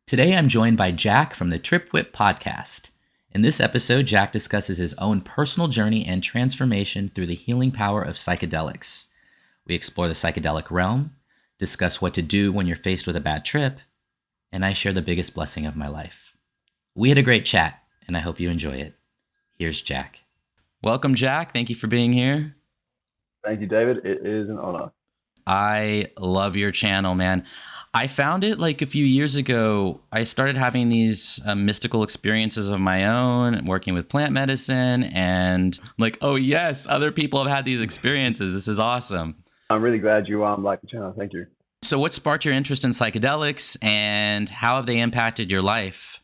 Today I'm joined by Jack from the Trip Whip podcast. In this episode, Jack discusses his own personal journey and transformation through the healing power of psychedelics. We explore the psychedelic realm, discuss what to do when you're faced with a bad trip, and I share the biggest blessing of my life. We had a great chat, and I hope you enjoy it. Here's Jack. Welcome, Jack. Thank you for being here. Thank you, David. It is an honor. I love your channel, man. I found it like a few years ago. I started having these mystical experiences of my own, working with plant medicine, and like, oh yes, other people have had these experiences. This is awesome. I'm really glad you like the channel. Thank you. So what sparked your interest in psychedelics, and how have they impacted your life?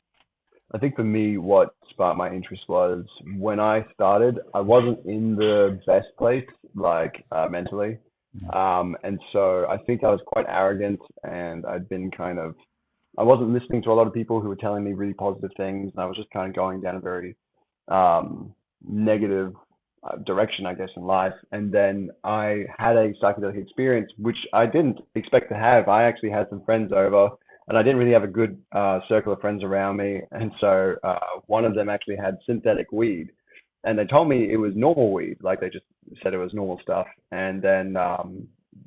I think for me, what sparked my interest was when I started, I wasn't in the best place, mentally. And so I think I was quite arrogant, and I wasn't listening to a lot of people who were telling me really positive things. And I was just kind of going down a very negative direction, I guess, in life. And then I had a psychedelic experience, which I didn't expect to have. I actually had some friends over, and I didn't really have a good circle of friends around me. And so one of them actually had synthetic weed. And they told me it was normal weed, like they just said it was normal stuff. And then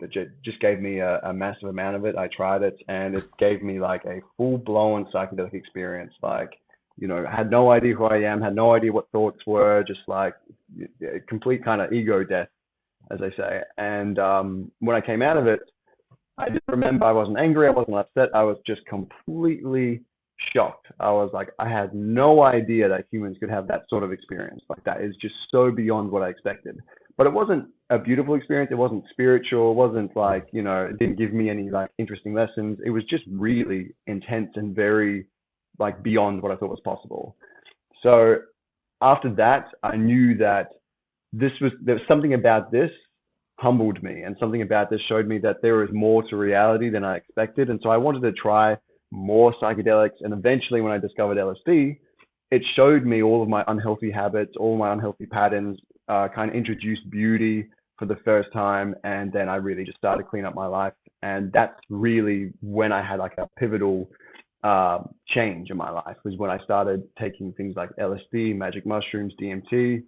they just gave me a massive amount of it. I tried it, and it gave me like a full-blown psychedelic experience. I had no idea who I am, had no idea what thoughts were, just like a complete kind of ego death, as they say. And when I came out of it, I just remember I wasn't angry, I wasn't upset, I was just completely shocked. I was like, I had no idea that humans could have that sort of experience. Like, that is just so beyond what I expected. But it wasn't a beautiful experience. It wasn't spiritual. It wasn't it didn't give me any interesting lessons. It was just really intense and very beyond what I thought was possible. So after that, I knew that there was something about this humbled me, and something about this showed me that there was more to reality than I expected. And so I wanted to try more psychedelics. And eventually, when I discovered LSD, it showed me all of my unhealthy habits, all my unhealthy patterns, kind of introduced beauty for the first time. And then I really just started to clean up my life. And that's really when I had a pivotal change in my life, was when I started taking things like LSD, magic mushrooms, DMT.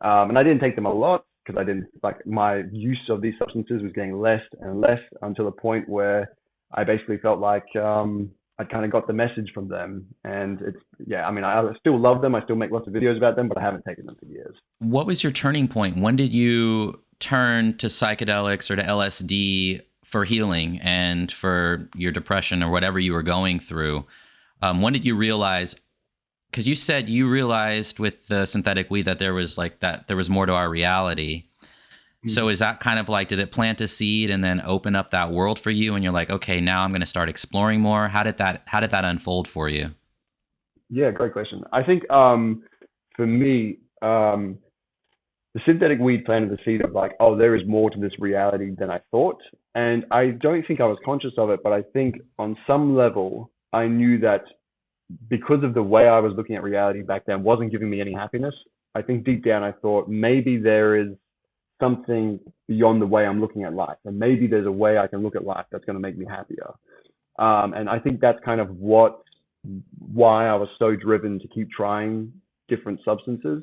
And I didn't take them a lot, because I didn't my use of these substances was getting less and less, until the point where I basically felt like I kind of got the message from them. And I still love them. I still make lots of videos about them, but I haven't taken them for years. What was your turning point? When did you turn to psychedelics or to LSD for healing and for your depression or whatever you were going through? When did you realize? Because you said you realized with the synthetic weed that there was more to our reality. So is that kind of did it plant a seed and then open up that world for you? And you're like, okay, now I'm going to start exploring more. How did that unfold for you? Yeah, great question. I think for me, the synthetic weed planted the seed of there is more to this reality than I thought. And I don't think I was conscious of it, but I think on some level, I knew that because of the way I was looking at reality back then wasn't giving me any happiness. I think deep down I thought maybe there is something beyond the way I'm looking at life, and maybe there's a way I can look at life that's going to make me happier. And I think that's kind of why I was so driven to keep trying different substances.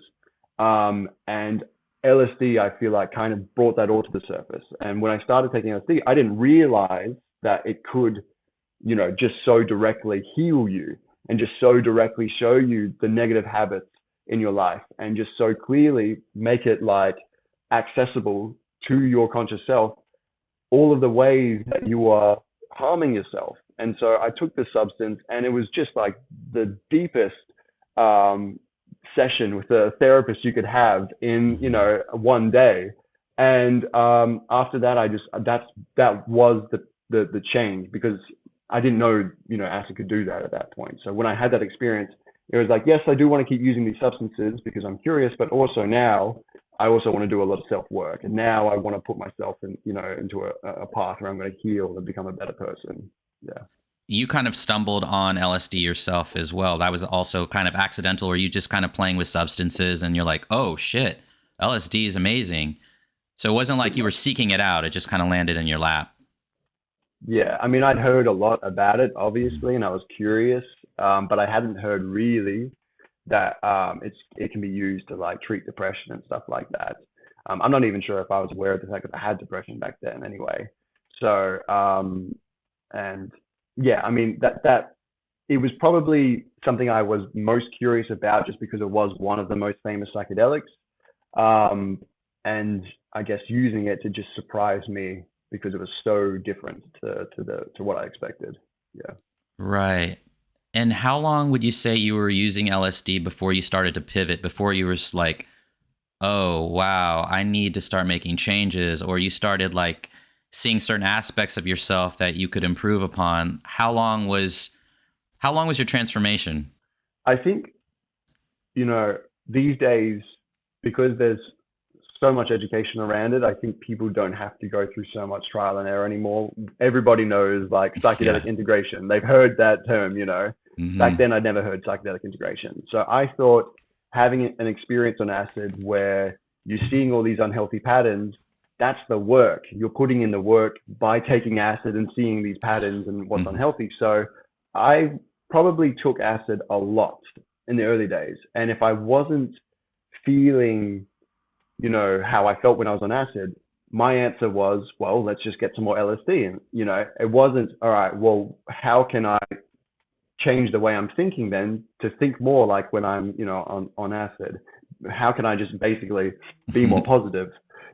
And LSD, I feel kind of brought that all to the surface. And when I started taking LSD, I didn't realize that it could, just so directly heal you, and just so directly show you the negative habits in your life, and just so clearly make it accessible to your conscious self, all of the ways that you are harming yourself. And so I took this substance, and it was just the deepest session with a therapist you could have in one day. And after that, that was the change, because I didn't know acid could do that at that point. So when I had that experience, it was yes, I do want to keep using these substances because I'm curious, but also now I also want to do a lot of self-work. And now I want to put myself into a path where I'm going to heal and become a better person. Yeah. You kind of stumbled on LSD yourself as well. That was also kind of accidental, or you just kind of playing with substances and you're like, oh shit, LSD is amazing. So it wasn't like you were seeking it out. It just kind of landed in your lap. Yeah, I mean, I'd heard a lot about it, obviously, and I was curious, but I hadn't heard really that it can be used to like treat depression and stuff like that. I'm not even sure if I was aware of the fact that I had depression back then, anyway. So, and yeah, I mean that it was probably something I was most curious about just because it was one of the most famous psychedelics. Um, and I guess using it to just surprise me because it was so different to what I expected. Yeah. Right. And how long would you say you were using LSD before you started to pivot, before you were like, oh, wow, I need to start making changes, or you started like seeing certain aspects of yourself that you could improve upon? How long was your transformation? I think, these days, because there's so much education around it, I think people don't have to go through so much trial and error anymore. Everybody knows like Yeah. psychedelic integration. They've heard that term. Back Hmm. then, I'd never heard psychedelic integration. So I thought having an experience on acid where you're seeing all these unhealthy patterns, that's the work. You're putting in the work by taking acid and seeing these patterns and what's Hmm. unhealthy. So I probably took acid a lot in the early days. And if I wasn't feeling, how I felt when I was on acid, my answer was, well, let's just get some more LSD. And, it wasn't, all right, well, how can I change the way I'm thinking then to think more like when I'm, on acid? How can I just basically be more positive?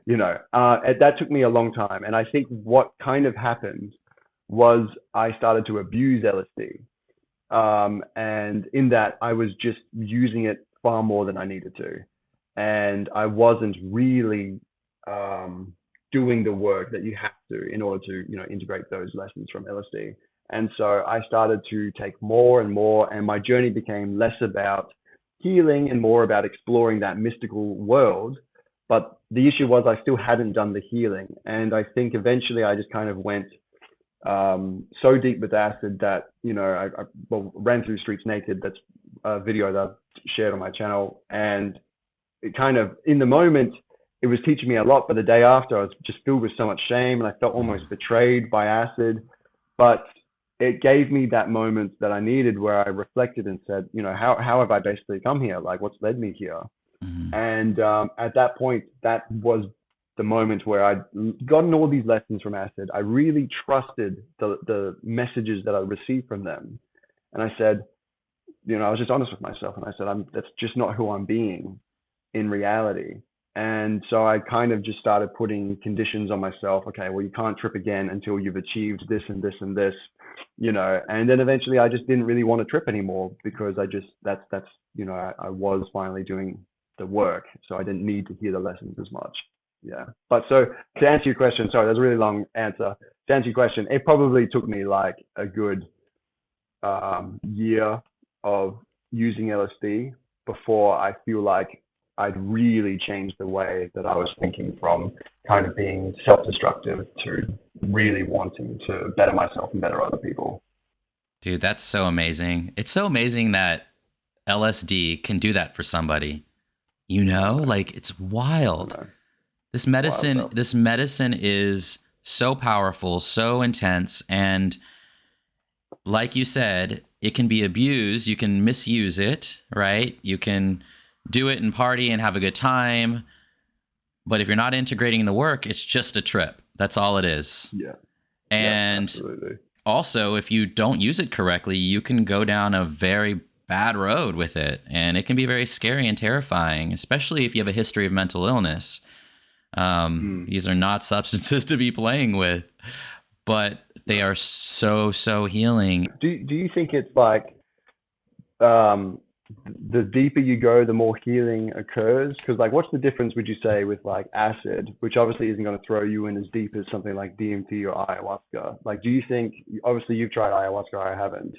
That took me a long time. And I think what kind of happened was I started to abuse LSD. And in that, I was just using it far more than I needed to. And I wasn't really doing the work that you have to in order to, integrate those lessons from LSD. And so I started to take more and more, and my journey became less about healing and more about exploring that mystical world. But the issue was I still hadn't done the healing. And I think eventually I just kind of went so deep with acid that well, ran through streets naked. That's a video that I've shared on my channel, and it kind of in the moment it was teaching me a lot, but the day after I was just filled with so much shame and I felt almost betrayed by acid. But it gave me that moment that I needed where I reflected and said, how have I basically come here? Like, what's led me here? Hmm. And at that point, that was the moment where I'd gotten all these lessons from acid. I really trusted the messages that I received from them. And I said, I was just honest with myself. And I said, that's just not who I'm being in reality. And so I kind of just started putting conditions on myself. Okay, well, you can't trip again until you've achieved this and this and this, and then eventually I just didn't really want to trip anymore because that's, I was finally doing the work. So I didn't need to hear the lessons as much. Yeah. But so to answer your question, sorry, that's a really long answer. To answer your question, it probably took me like a good year of using LSD before I feel like I'd really changed the way that I was thinking from kind of being self-destructive to really wanting to better myself and better other people. Dude, that's so amazing. It's so amazing that LSD can do that for somebody. I know, Like it's I wild. know. This It's wild medicine, stuff. this medicine is so powerful, so intense, and like you said, it can be abused. You can misuse it, right? You can do it and party and have a good time, but if you're not integrating the work, it's just a trip. That's all it is. Yeah, yeah, And absolutely. also, if you don't use it correctly, you can go down a very bad road with it. And it can be very scary and terrifying, especially if you have a history of mental illness. Mm. These are not substances to be playing with, but they No. are so, so healing. Do you think it's like um, the deeper you go, the more healing occurs? Because like, what's the difference, would you say, with like acid, which obviously isn't going to throw you in as deep as something like DMT or ayahuasca? Like, do you think, obviously you've tried ayahuasca, I haven't.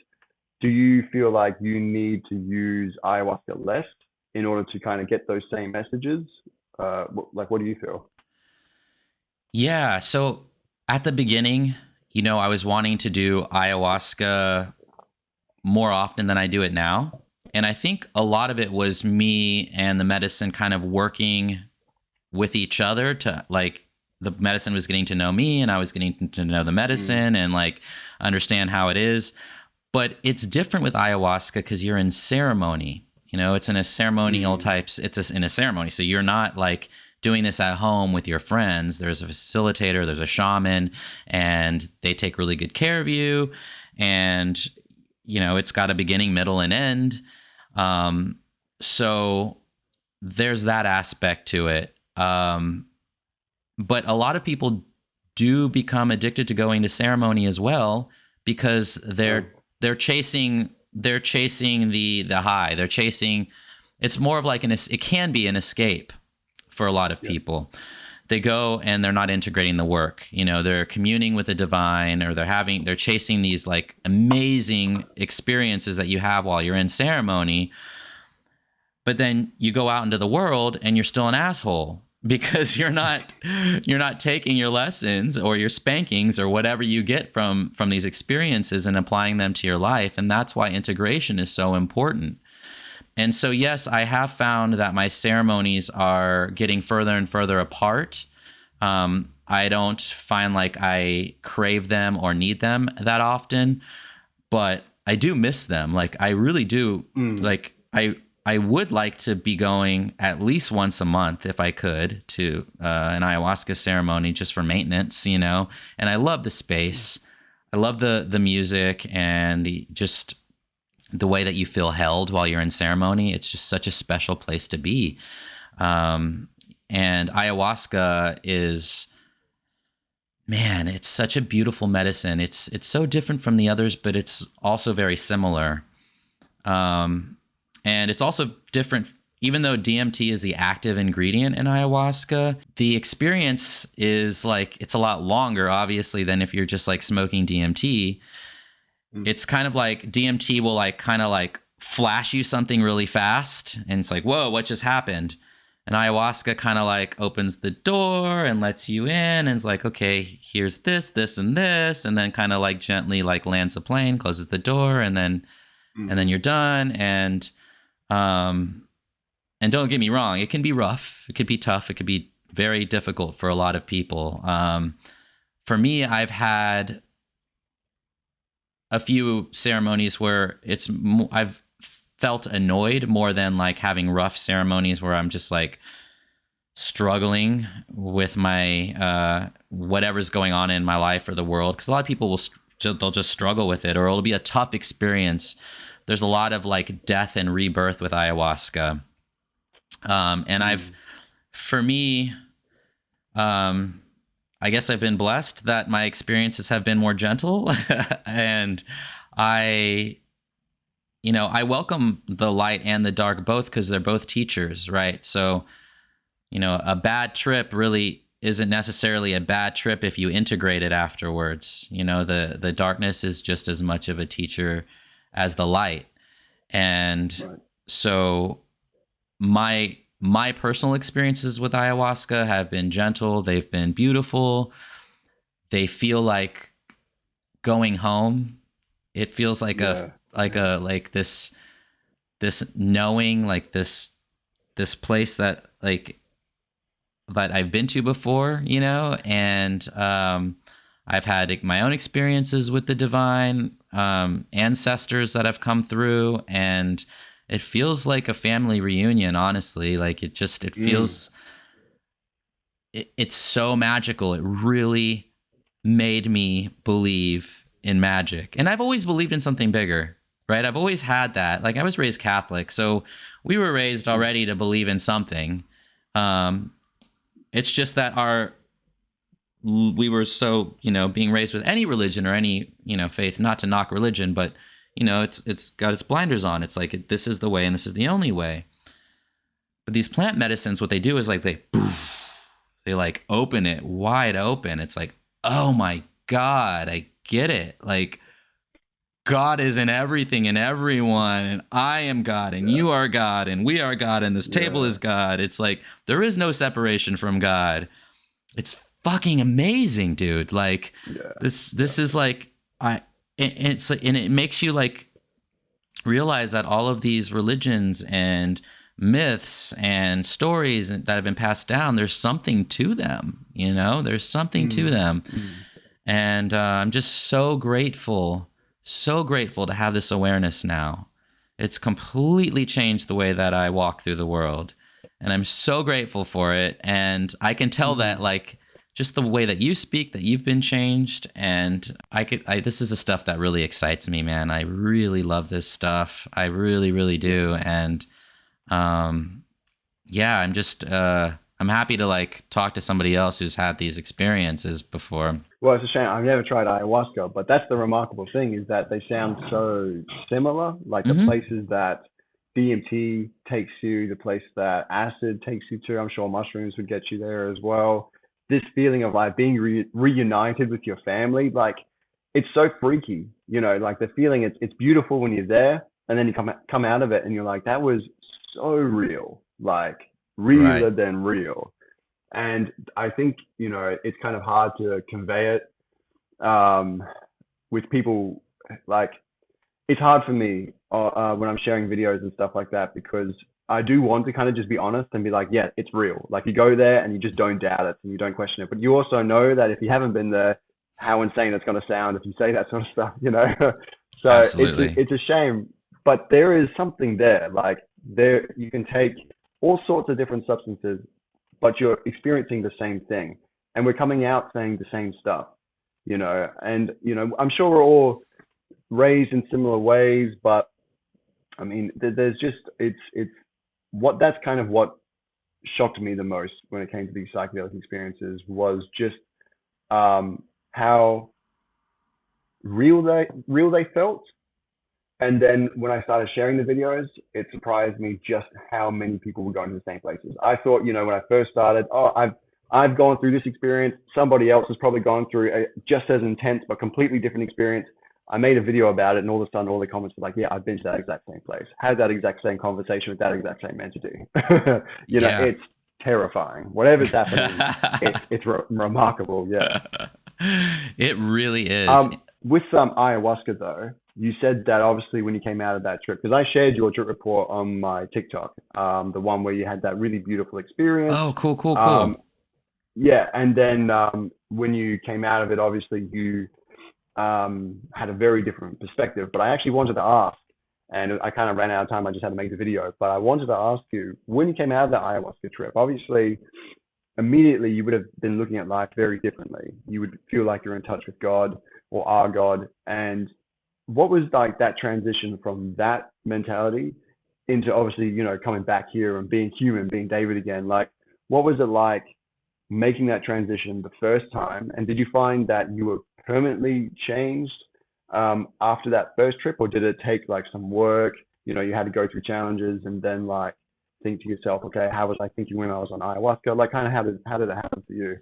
Do you feel like you need to use ayahuasca less in order to kind of get those same messages? Like, what do you feel? Yeah. So at the beginning, I was wanting to do ayahuasca more often than I do it now. And I think a lot of it was me and the medicine kind of working with each other to like the medicine was getting to know me, and I was getting to know the medicine and like understand how it is. But it's different with ayahuasca because you're in ceremony. It's in a ceremonial types. In a ceremony, so you're not like doing this at home with your friends. There's a facilitator, there's a shaman, and they take really good care of you. And it's got a beginning, middle, and end. So there's that aspect to it. But a lot of people do become addicted to going to ceremony as well because they're chasing the high. They're chasing. It's more of like it can be an escape for a lot of people. They go and they're not integrating the work. They're communing with the divine, or they're chasing these like amazing experiences that you have while you're in ceremony. But then you go out into the world and you're still an asshole because you're not taking your lessons or your spankings or whatever you get from these experiences and applying them to your life. And that's why integration is so important. And so, yes, I have found that my ceremonies are getting further and further apart. I don't find like I crave them or need them that often, but I do miss them. Like I really do. Like I would like to be going at least once a month if I could to an ayahuasca ceremony just for maintenance, And I love the space. I love the music and the way that you feel held while you're in ceremony. It's just such a special place to be. And ayahuasca is, man, it's such a beautiful medicine. It's so different from the others, but it's also very similar. And it's also different, even though DMT is the active ingredient in ayahuasca, the experience is like, it's a lot longer, obviously, than if you're just like smoking DMT. It's kind of like DMT will like kind of like flash you something really fast. And it's like, whoa, what just happened? And ayahuasca kind of like opens the door and lets you in. And it's like, okay, here's this, this, and this. And then kind of like gently like lands the plane, closes the door, and then you're done. And don't get me wrong, it can be rough. It could be tough. It could be very difficult for a lot of people. For me, I've had a few ceremonies where I've felt annoyed more than like having rough ceremonies where I'm just like struggling with my whatever's going on in my life or the world. Because a lot of people they'll just struggle with it, or it'll be a tough experience. There's a lot of like death and rebirth with ayahuasca. And for me, I guess I've been blessed that my experiences have been more gentle. And I welcome the light and the dark both because they're both teachers, right? So, a bad trip really isn't necessarily a bad trip if you integrate it afterwards. The darkness is just as much of a teacher as the light. And so my personal experiences with ayahuasca have been gentle. They've been beautiful. They feel like going home. It feels like this knowing, like this place that I've been to before, and I've had my own experiences with the divine, ancestors that have come through, and it feels like a family reunion, honestly. Like it feels, it's so magical. It really made me believe in magic. And I've always believed in something bigger, right? I've always had that. Like I was raised Catholic, so we were raised already to believe in something. It's just that we were so, being raised with any religion or any, faith, not to knock religion, but it's got its blinders on. It's like, this is the way and this is the only way. But these plant medicines, what they do is like they like open it wide open. It's like, oh my God, I get it. Like God is in everything and everyone, and I am God and you are God and we are God and this table is God. It's like, there is no separation from God. It's fucking amazing, dude. Like this is like, it makes you like realize that all of these religions and myths and stories that have been passed down, there's something to them. You know, there's something to them. And I'm just so grateful to have this awareness now. It's completely changed the way that I walk through the world. And I'm so grateful for it. And I can tell that, like, just the way that you speak, that you've been changed. And this is the stuff that really excites me, man. I really love this stuff. I really, really do. And yeah, I'm happy to like talk to somebody else who's had these experiences before. Well, it's a shame. I've never tried ayahuasca, but that's the remarkable thing is that they sound so similar. Like the Mm-hmm. places that DMT takes you, the place that acid takes you to. I'm sure mushrooms would get you there as well. This feeling of like being reunited with your family, like it's so freaky, you know, like the feeling it's beautiful when you're there, and then you come out of it and you're like, that was so real, like realer Right. than real. And I think, you know, it's kind of hard to convey it um, with people. Like, it's hard for me when I'm sharing videos and stuff like that because I do want to kind of just be honest and be like, yeah, it's real. Like, you go there and you just don't doubt it and you don't question it. But you also know that if you haven't been there, how insane it's going to sound if you say that sort of stuff, you know? So Absolutely. it's a shame, but there is something there. Like, there, you can take all sorts of different substances but you're experiencing the same thing. And we're coming out saying the same stuff, you know. And, you know, I'm sure we're all raised in similar ways, but I mean, there's just, it's what that's kind of what shocked me the most when it came to these psychedelic experiences was just how real they felt. And then when I started sharing the videos, it surprised me just how many people were going to the same places. I thought, you know, when I first started, oh, I've gone through this experience. Somebody else has probably gone through a just as intense but completely different experience. I made a video about it, and all of a sudden, all the comments were like, "Yeah, I've been to that exact same place, had that exact same conversation with that exact same entity." You know, Yeah. it's terrifying. Whatever's happening, it's remarkable. Yeah. It really is. With some ayahuasca though, you said that obviously when you came out of that trip, because I shared your trip report on my TikTok, the one where you had that really beautiful experience. Oh, cool, cool, cool. Um, yeah, and then when you came out of it, obviously you had a very different perspective. But I actually wanted to ask, and I kind of ran out of time. I just had to make the video, but I wanted to ask you when you came out of the ayahuasca trip. Obviously, immediately you would have been looking at life very differently. You would feel like you're in touch with God or our God. And what was like that transition from that mentality into obviously, you know, coming back here and being human, being David again? Like, what was it like making that transition the first time? And did you find that you were permanently changed after that first trip, or did it take like some work? You know, you had to go through challenges and then like think to yourself, okay, how was I thinking when I was on ayahuasca? Like, kind of how did it happen for you?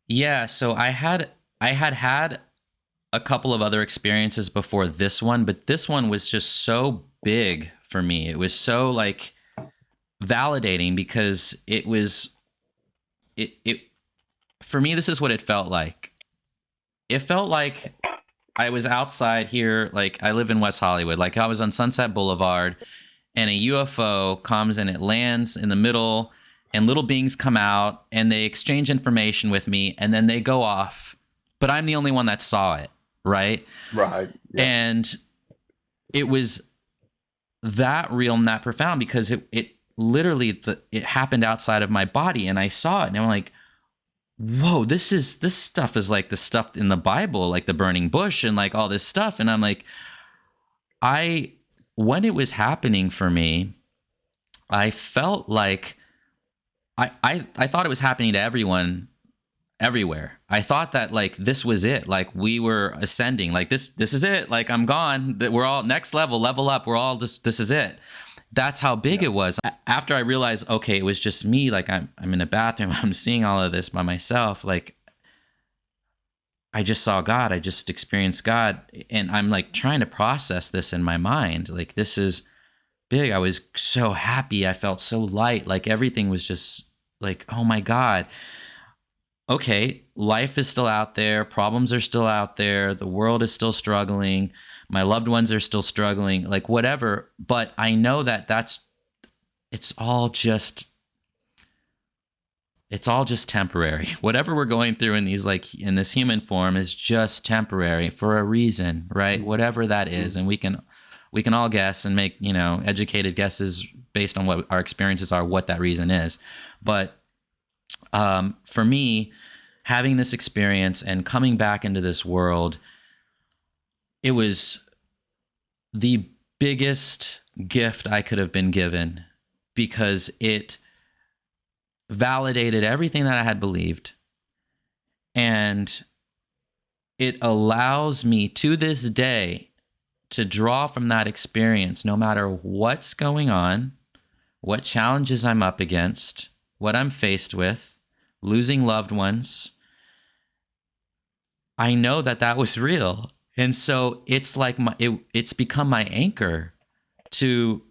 Yeah, so I had a couple of other experiences before this one, but this one was just so big for me. It was so like validating because it for me, this is what it felt like. It felt like I was outside here, like I live in West Hollywood, like I was on Sunset Boulevard and a UFO comes and it lands in the middle and little beings come out and they exchange information with me and then they go off, but I'm the only one that saw it, right? Right. Yeah. And it was that real and that profound because it literally it happened outside of my body and I saw it and I'm like, whoa, this stuff is like the stuff in the Bible, like the burning bush and like all this stuff. And I'm like, I when it was happening for me, I felt like I thought it was happening to everyone everywhere. I thought that like this was it. Like we were ascending. Like this is it. Like I'm gone. That we're all next level up. We're all just this is it. That's how big Yeah. it was. After I realized, okay, it was just me. Like I'm in a bathroom. I'm seeing all of this by myself. Like I just saw God. I just experienced God, and I'm like trying to process this in my mind. Like this is big. I was so happy. I felt so light. Like everything was just like, oh my God. Okay, life is still out there. Problems are still out there. The world is still struggling. My loved ones are still struggling, like whatever. But I know that it's all just, it's all just temporary. Whatever we're going through in these, like in this human form, is just temporary for a reason, right? Whatever that is. And we can all guess and make, educated guesses based on what our experiences are, what that reason is. But for me, having this experience and coming back into this world, it was the biggest gift I could have been given, because it validated everything that I had believed. And it allows me to this day to draw from that experience, no matter what's going on, what challenges I'm up against, what I'm faced with, losing loved ones. I know that that was real. And so it's like it's become my anchor to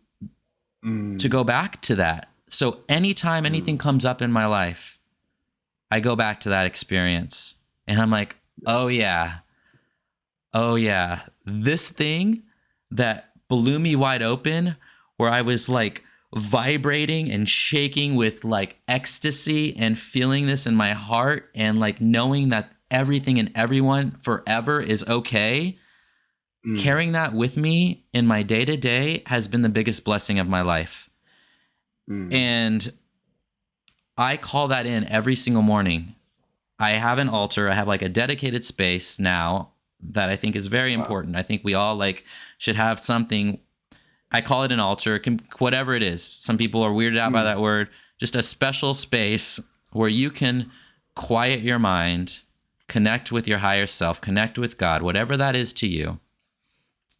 go back to that. So anytime anything comes up in my life, I go back to that experience and I'm like, oh yeah, this thing that blew me wide open, where I was like vibrating and shaking with like ecstasy and feeling this in my heart and like knowing that everything and everyone forever is okay. Carrying that with me in my day-to-day has been the biggest blessing of my life. And I call that in every single morning. I have an altar. I have like a dedicated space now that I think is very important. I think we all like should have something. I call it an altar, whatever it is. Some people are weirded out by that word. Just a special space where you can quiet your mind, connect with your higher self, connect with God, whatever that is to you.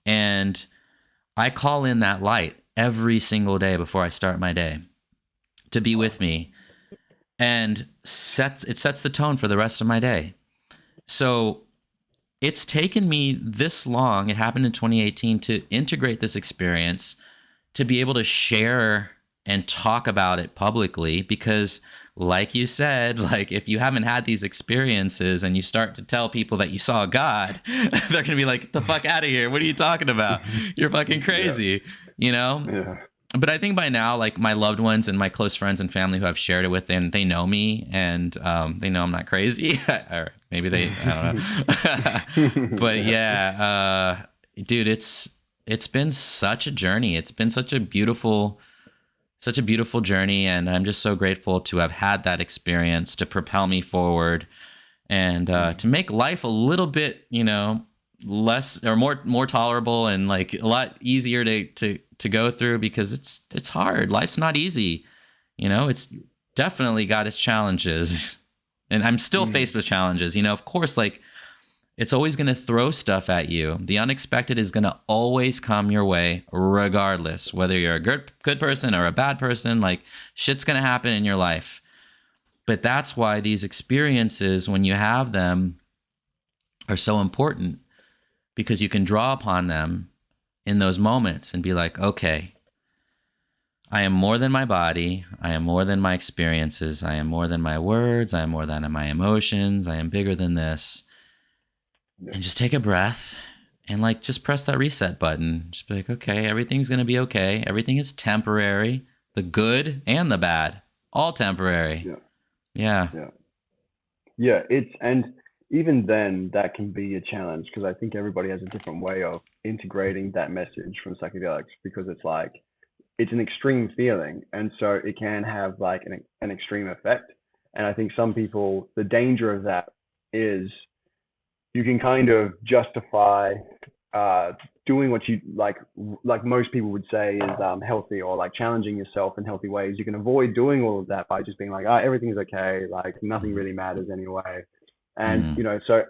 And I call in that light every single day before I start my day to be with me, and it sets the tone for the rest of my day. So it's taken me this long, it happened in 2018, to integrate this experience, to be able to share and talk about it publicly, because like you said, like if you haven't had these experiences and you start to tell people that you saw God, they're going to be like, get the fuck out of here. What are you talking about? You're fucking crazy, Yeah. But I think by now, like my loved ones and my close friends and family who I've shared it with, and they know me, and they know I'm not crazy. Or maybe I don't know. But yeah, dude, it's been such a journey. It's been such a beautiful journey, and I'm just so grateful to have had that experience to propel me forward and to make life a little bit, less or more tolerable and like a lot easier to go through, because it's hard. Life's not easy. It's definitely got its challenges, and I'm still faced with challenges. Of course, like it's always going to throw stuff at you. The unexpected is going to always come your way, regardless, whether you're a good person or a bad person. Like shit's going to happen in your life. But that's why these experiences, when you have them, are so important, because you can draw upon them in those moments and be like, okay, I am more than my body. I am more than my experiences. I am more than my words. I am more than my emotions. I am bigger than this. And just take a breath and like just press that reset button. Just be like, okay, everything's going to be okay. Everything is temporary. The good and the bad, all temporary. Yeah. And even then that can be a challenge, because I think everybody has a different way of integrating that message from psychedelics, because it's like it's an extreme feeling, and so it can have like an extreme effect. And I think some people, the danger of that is you can kind of justify doing what you like most people would say is healthy, or like challenging yourself in healthy ways. You can avoid doing all of that by just being like, everything's okay, like nothing really matters anyway. And so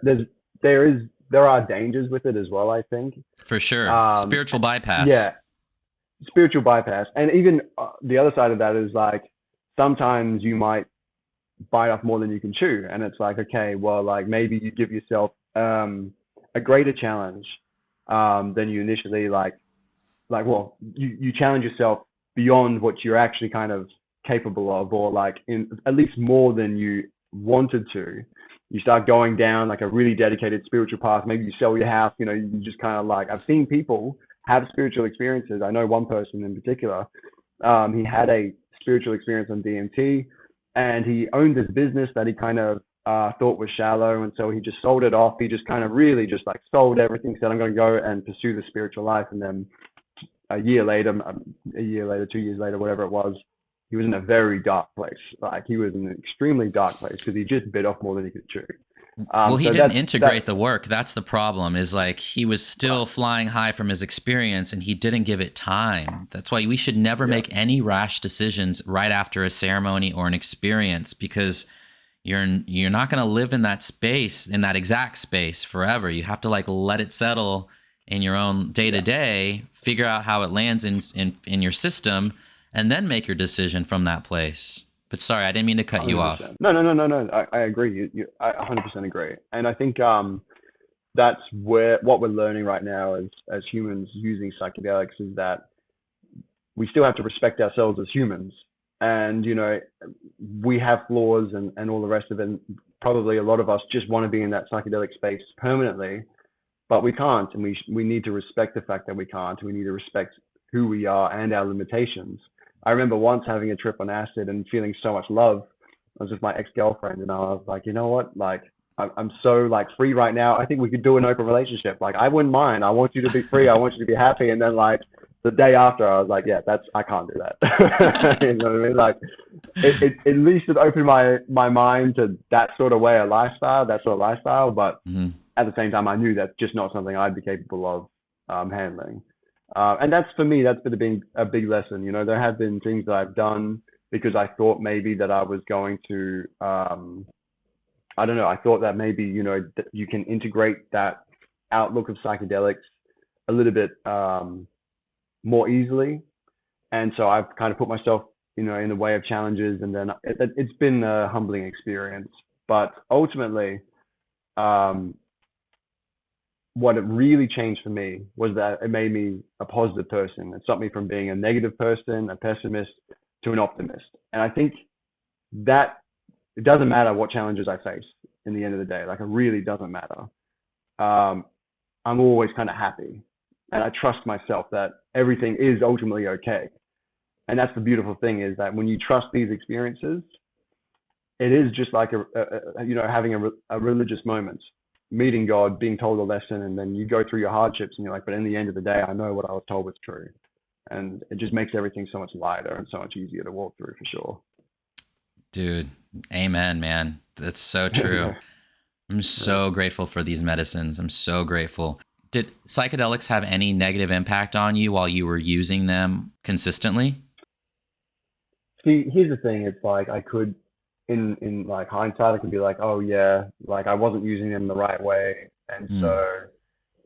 there are dangers with it as well, I think. For sure. Spiritual bypass. Yeah, spiritual bypass. And even the other side of that is like sometimes you might bite off more than you can chew, and it's like, okay, well, like maybe you give yourself a greater challenge than you initially well, you challenge yourself beyond what you're actually kind of capable of, or like in at least more than you wanted to. You start going down like a really dedicated spiritual path. Maybe you sell your house, you just kind of like, I've seen people have spiritual experiences. I know one person in particular, he had a spiritual experience on DMT, and he owned this business that he kind of thought was shallow, and so he just sold it off. He just kind of really just like sold everything, said, I'm going to go and pursue the spiritual life. And then a year later, 2 years later, whatever it was, he was in a very dark place. Like he was in an extremely dark place because he just bit off more than he could chew. Well, he So didn't integrate the work. That's the problem, is like he was still flying high from his experience and he didn't give it time. That's why we should never make any rash decisions right after a ceremony or an experience, because you're not going to live in that space, in that exact space forever. You have to like let it settle in your own day to day, figure out how it lands in your system, and then make your decision from that place. But sorry, I didn't mean to cut 100%. You off. No. I agree. I 100% agree. And I think that's what we're learning right now as humans using psychedelics is that we still have to respect ourselves as humans. And, you know, we have flaws and all the rest of it. And probably a lot of us just want to be in that psychedelic space permanently, but we can't. And we need to respect the fact that we can't. We need to respect who we are and our limitations. I remember once having a trip on acid and feeling so much love. I was with my ex-girlfriend and I was like, you know what? Like, I'm so like free right now. I think we could do an open relationship. Like, I wouldn't mind. I want you to be free. I want you to be happy. And then like the day after I was like, yeah, I can't do that. You know what I mean? Like it at least it opened my mind to that sort of way of lifestyle, that sort of lifestyle. But at the same time, I knew that's just not something I'd be capable of handling. And that's, for me, that's been a big lesson. You know, there have been things that I've done because I thought maybe that I was going to, I don't know, I thought that maybe, you know, that you can integrate that outlook of psychedelics a little bit more easily. And so I've kind of put myself, you know, in the way of challenges. And then it's been a humbling experience. But ultimately, what it really changed for me was that it made me a positive person. It stopped me from being a negative person, a pessimist, to an optimist. And I think that it doesn't matter what challenges I face in the end of the day. Like, it really doesn't matter. I'm always kind of happy. And I trust myself that everything is ultimately okay. And that's the beautiful thing, is that when you trust these experiences, it is just like you know, having a religious moment. Meeting God, being told a lesson, and then you go through your hardships and you're like, but in the end of the day, I know what I was told was true. And it just makes everything so much lighter and so much easier to walk through, for sure. Dude, amen, man. That's so true. I'm so grateful for these medicines. I'm so grateful. Did psychedelics have any negative impact on you while you were using them consistently? See, here's the thing. It's like I could, in like hindsight, I could be like, oh yeah, like I wasn't using them the right way, and so,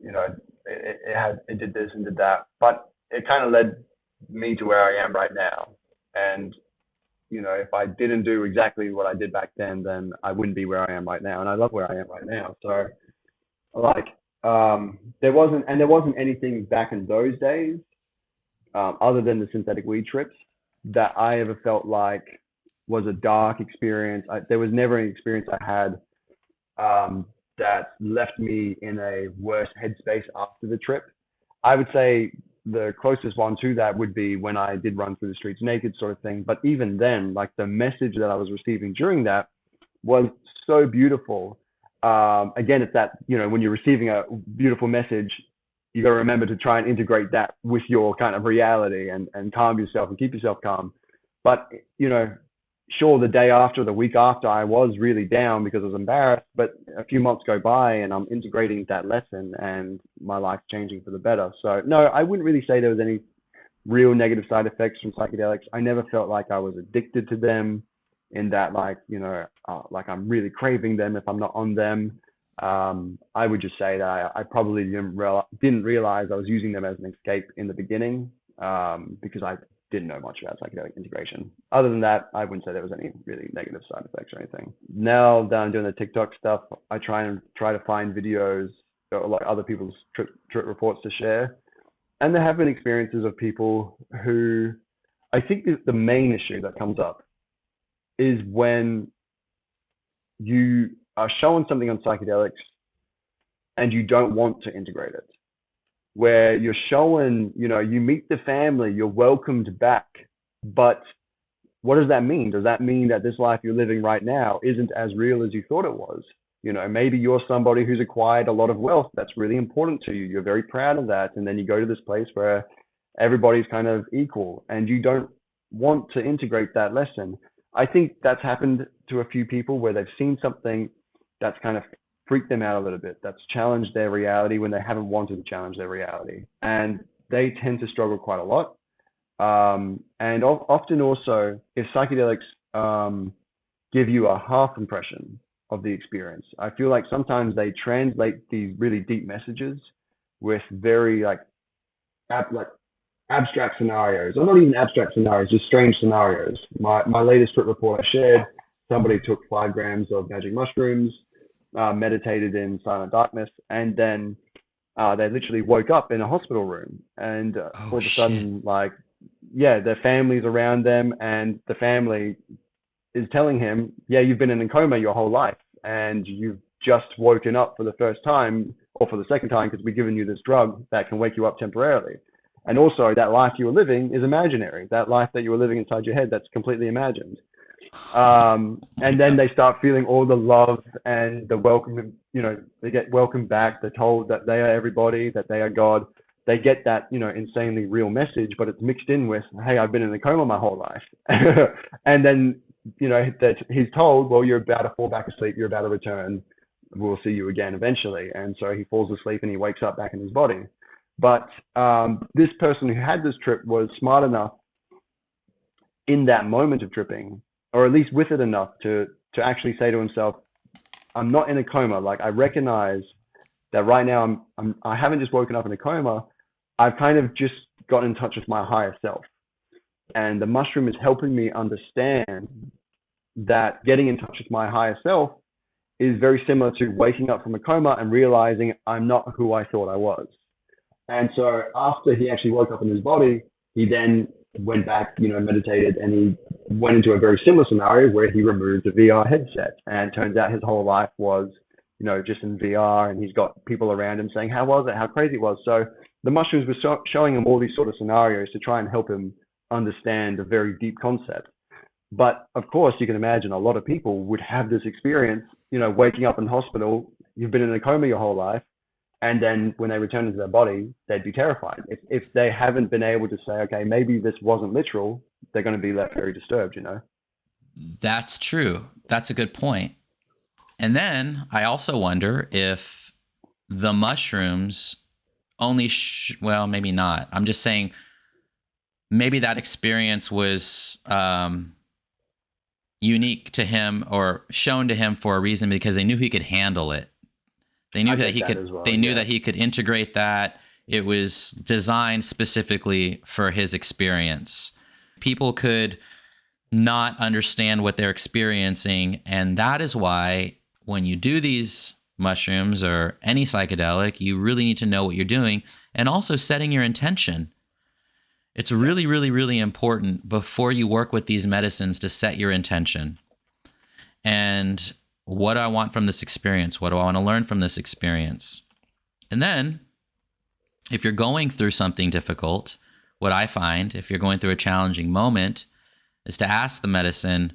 you know, it did this and did that, but it kind of led me to where I am right now. And you know, if I didn't do exactly what I did back then I wouldn't be where I am right now, and I love where I am right now. So like there wasn't anything back in those days other than the synthetic weed trips that I ever felt like was a dark experience. There was never an experience I had that left me in a worse headspace after the trip. I would say the closest one to that would be when I did run through the streets naked, sort of thing. But even then, like, the message that I was receiving during that was so beautiful. Again, it's that, you know, when you're receiving a beautiful message, you got to remember to try and integrate that with your kind of reality and calm yourself and keep yourself calm. But, you know, sure, the day after, the week after, I was really down because I was embarrassed, but a few months go by and I'm integrating that lesson and my life's changing for the better. So no, I wouldn't really say there was any real negative side effects from psychedelics. I never felt like I was addicted to them in that, like, you know, like I'm really craving them if I'm not on them. I would just say that I probably didn't realize I was using them as an escape in the beginning because I didn't know much about psychedelic integration. Other than that, I wouldn't say there was any really negative side effects or anything. Now that I'm doing the TikTok stuff, I try to find videos or like other people's trip reports to share. And there have been experiences of people who, I think the main issue that comes up is when you are showing something on psychedelics and you don't want to integrate it, where you're showing, you know, you meet the family, you're welcomed back, but what does that mean? Does that mean that this life you're living right now isn't as real as you thought it was? You know, maybe you're somebody who's acquired a lot of wealth that's really important to you. You're very proud of that. And then you go to this place where everybody's kind of equal and you don't want to integrate that lesson. I think that's happened to a few people where they've seen something that's kind of freaked them out a little bit, that's challenged their reality when they haven't wanted to challenge their reality. And they tend to struggle quite a lot. And often also, if psychedelics give you a half impression of the experience, I feel like sometimes they translate these really deep messages with very like abstract scenarios, or not even abstract scenarios, just strange scenarios. My latest trip report I shared, somebody took 5 grams of magic mushrooms, meditated in silent darkness, and then they literally woke up in a hospital room, and all of a sudden, like, yeah, their family's around them, and the family is telling him, yeah, you've been in a coma your whole life, and you've just woken up for the first time, or for the second time, because we've given you this drug that can wake you up temporarily. And also, that life you were living is imaginary. That life that you were living inside your head, that's completely imagined. And then they start feeling all the love and the welcome, you know, they get welcomed back. They're told that they are everybody, that they are God. They get that, you know, insanely real message, but it's mixed in with, hey, I've been in a coma my whole life. And then, you know, that he's told, well, you're about to fall back asleep. You're about to return. We'll see you again eventually. And so he falls asleep and he wakes up back in his body. But this person who had this trip was smart enough in that moment of tripping, or at least with it enough to actually say to himself, I'm not in a coma. Like, I recognize that right now I haven't just woken up in a coma. I've kind of just gotten in touch with my higher self. And the mushroom is helping me understand that getting in touch with my higher self is very similar to waking up from a coma and realizing I'm not who I thought I was. And so after he actually woke up in his body, he then went back, you know, meditated, and he went into a very similar scenario where he removed a VR headset. And it turns out his whole life was, you know, just in VR, and he's got people around him saying, how was it? How crazy it was. So the mushrooms were showing him all these sort of scenarios to try and help him understand a very deep concept. But of course, you can imagine a lot of people would have this experience, you know, waking up in hospital, you've been in a coma your whole life. And then when they return into their body, they'd be terrified. If they haven't been able to say, okay, maybe this wasn't literal, they're going to be left very disturbed, you know? That's true. That's a good point. And then I also wonder if the mushrooms only, well, maybe not. I'm just saying maybe that experience was unique to him or shown to him for a reason, because they knew he could handle it. They knew that he could. Well, they knew that he could integrate that. It was designed specifically for his experience. People could not understand what they're experiencing, and that is why when you do these mushrooms or any psychedelic, you really need to know what you're doing, and also setting your intention. It's really, really, really important before you work with these medicines to set your intention. And what do I want from this experience? What do I want to learn from this experience? And then, if you're going through something difficult, what I find, if you're going through a challenging moment, is to ask the medicine,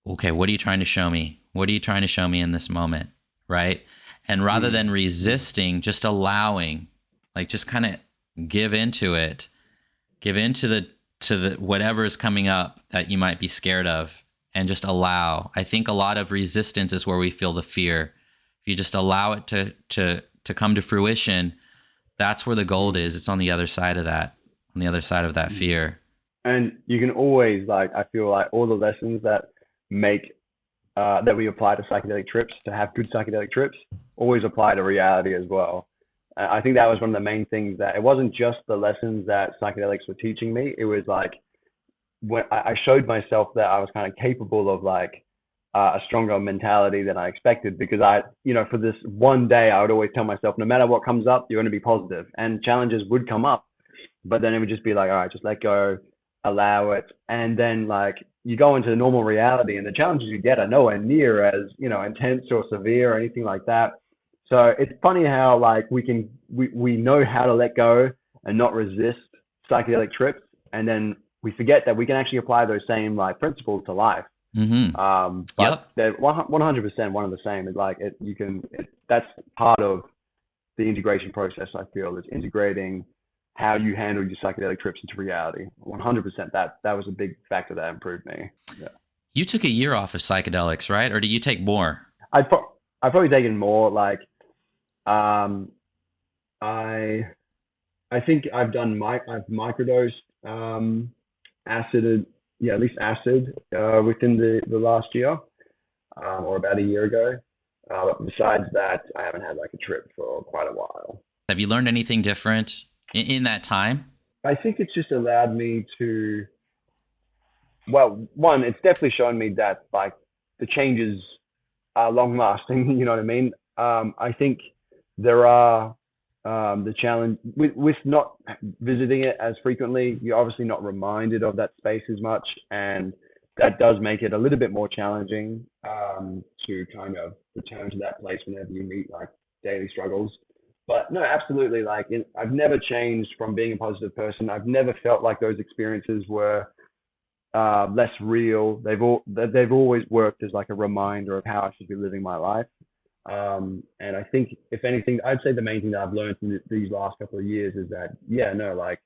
okay, what are you trying to show me? What are you trying to show me in this moment, right? And rather than resisting, just allowing, like just kind of give into it, give into the whatever is coming up that you might be scared of. And just allow. I think a lot of resistance is where we feel the fear. If you just allow it to come to fruition, that's where the gold is. It's on the other side of that, on the other side of that fear. And you can always, like, I feel like all the lessons that make that we apply to psychedelic trips, to have good psychedelic trips, always apply to reality as well. I think that was one of the main things, that it wasn't just the lessons that psychedelics were teaching me. It was like, when I showed myself that I was kind of capable of like a stronger mentality than I expected, because I, you know, for this one day, I would always tell myself, no matter what comes up, you're going to be positive, and challenges would come up, but then it would just be like, all right, just let go, allow it. And then like you go into normal reality, and the challenges you get are nowhere near as, you know, intense or severe or anything like that. So it's funny how like we know how to let go and not resist psychedelic trips, and then we forget that we can actually apply those same like principles to life. Mm-hmm. But Yep. they're 100% one of the same. It's like that's part of the integration process. I feel is integrating how you handle your psychedelic trips into reality. 100%. That was a big factor that improved me. Yeah. You took a year off of psychedelics, right? Or do you take more? I've probably taken more. Like, um, I I think I've microdosed acid, yeah, at least acid within the last year, or about a year ago. But besides that, I haven't had like a trip for quite a while. Have you learned anything different in that time? I think it's just allowed me to, well, one, it's definitely shown me that like the changes are long lasting. You know what I mean? I think there are the challenge with not visiting it as frequently. You're obviously not reminded of that space as much, and that does make it a little bit more challenging to kind of return to that place whenever you meet like daily struggles. But no, absolutely. Like I've never changed from being a positive person. I've never felt like those experiences were less real. They've always worked as like a reminder of how I should be living my life. And I think if anything, I'd say the main thing that I've learned from these last couple of years is that, yeah, no, like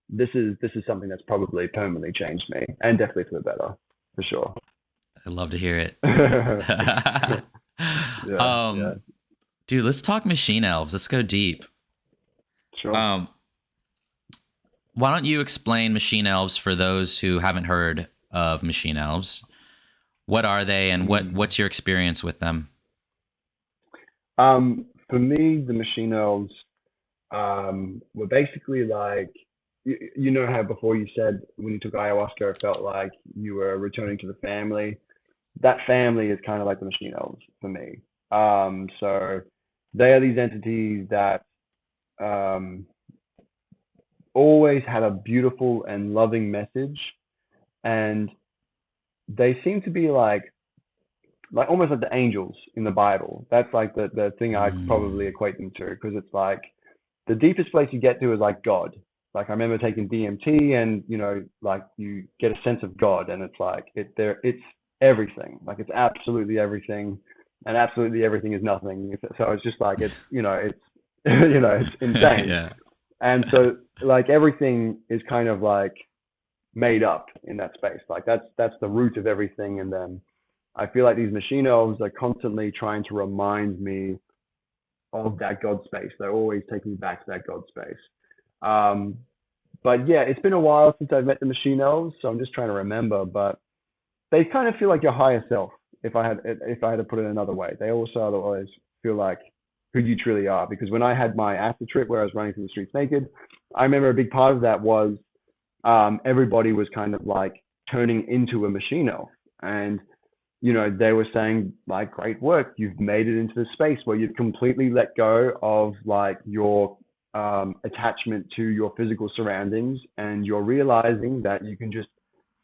this is something that's probably permanently changed me, and definitely for the better, for sure. I'd love to hear it. Yeah, yeah, Dude, let's talk machine elves. Let's go deep. sure. Um, why don't you explain machine elves for those who haven't heard of machine elves? What are they, and what's your experience with them? For me, the machine elves were basically like, you know how before you said when you took ayahuasca, it felt like you were returning to the family. That family is kind of like the machine elves for me. So they are these entities that um, always had a beautiful and loving message, and they seem to be like almost like the angels in the Bible. That's like the thing I could Mm, probably equate them to, because it's like the deepest place you get to is like God. Like I remember taking DMT, and like you get a sense of God, and it's like it's everything. Like it's absolutely everything, and absolutely everything is nothing. So it's just like it's it's insane. yeah. And so like everything is kind of like made up in that space. Like that's the root of everything. And then I feel like these machine elves are constantly trying to remind me of that God space. They're always taking me back to that God space. Um, but yeah, it's been a while since I've met the machine elves, so I'm just trying to remember. But they kind of feel like your higher self. If I had to put it another way, they also always feel like who you truly are. Because when I had my acid trip where I was running through the streets naked, I remember a big part of that was everybody was kind of like turning into a machine elf, and they were saying like, great work, you've made it into the space where you've completely let go of like your attachment to your physical surroundings, and you're realizing that you can just